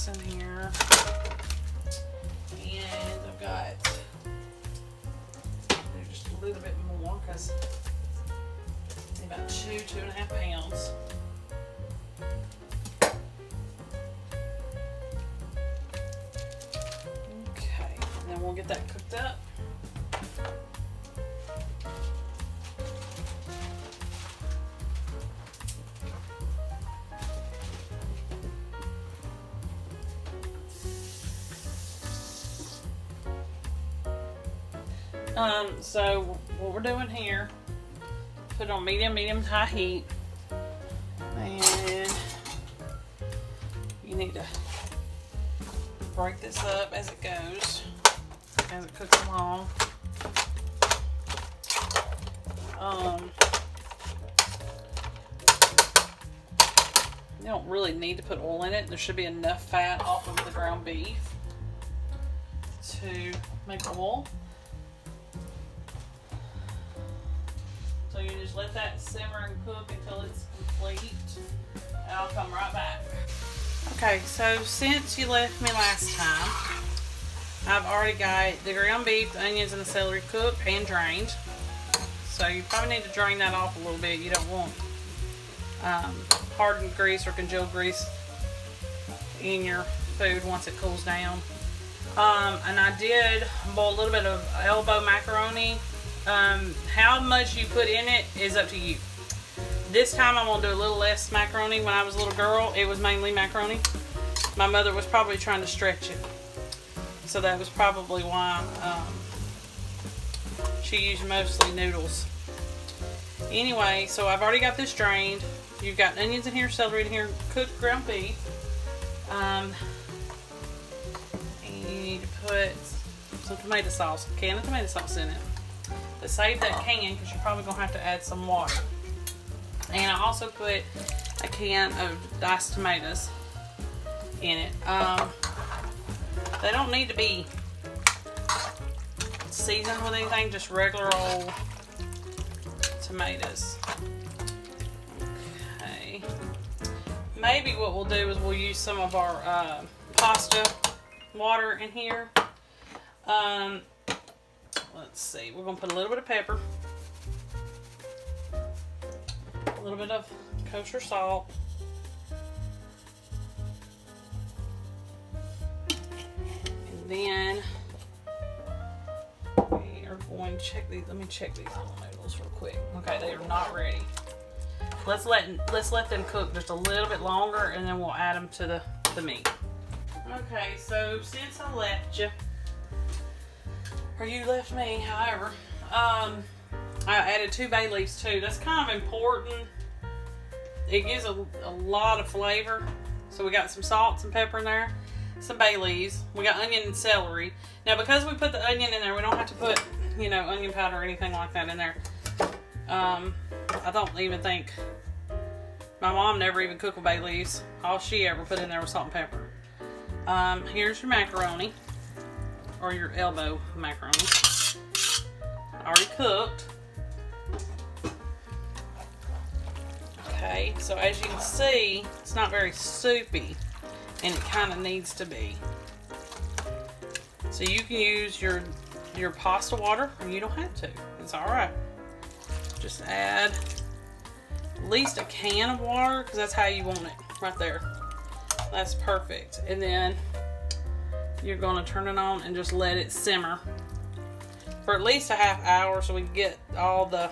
this in here. And I've got just a little bit more because it's about 2.5 pounds. Okay, and then we'll get that cooked up. So what we're doing here, put it on medium to high heat, and you need to break this up as it goes, as it cooks along. You don't really need to put oil in it. There should be enough fat off of the ground beef to make oil. So you just let that simmer and cook until it's complete, and I'll come right back. Okay, so since you left me last time, I've already got the ground beef, the onions, and the celery cooked and drained. So you probably need to drain that off a little bit. You don't want hardened grease or congealed grease in your food once it cools down. And I did boil a little bit of elbow macaroni. How much you put in it is up to you. This time I'm going to do a little less macaroni. When I was a little girl, it was mainly macaroni. My mother was probably trying to stretch it. So that was probably why she used mostly noodles. Anyway, so I've already got this drained. You've got onions in here, celery in here, cooked ground beef. And you need to put some tomato sauce, a can of tomato sauce in it. But save that can because you're probably going to have to add some water. And I also put a can of diced tomatoes in it. They don't need to be seasoned with anything, just regular old tomatoes. Okay. Maybe what we'll do is we'll use some of our pasta water in here. Let's see, we're going to put a little bit of pepper, a little bit of kosher salt, and then we are going to check these. Let me check these little noodles real quick. Okay, they are not ready. Let's let them cook just a little bit longer, and then we'll add them to the meat. Okay, so since I left you, or you left me, however, I added 2 bay leaves too. That's kind of important. It gives a lot of flavor. So we got some salt, some pepper in there, some bay leaves. We got onion and celery. Now because we put the onion in there, we don't have to put, you know, onion powder or anything like that in there. I don't even think, my mom never even cooked with bay leaves. All she ever put in there was salt and pepper. Here's your macaroni. Or your elbow macaroni. Already cooked. Okay, so as you can see, it's not very soupy, and it kind of needs to be. So you can use your pasta water, or you don't have to. It's alright. Just add at least a can of water, because that's how you want it, right there. That's perfect. And then you're going to turn it on and just let it simmer for at least a half hour so we can get all the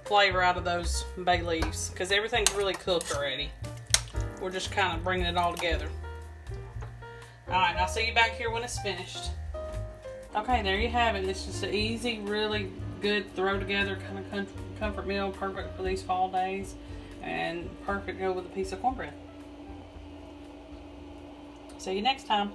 flavor out of those bay leaves, because everything's really cooked already. We're just kind of bringing it all together. Alright, I'll see you back here when it's finished. Okay, there you have it. It's just an easy, really good throw together kind of comfort meal, perfect for these fall days, and perfect to go with a piece of cornbread. See you next time.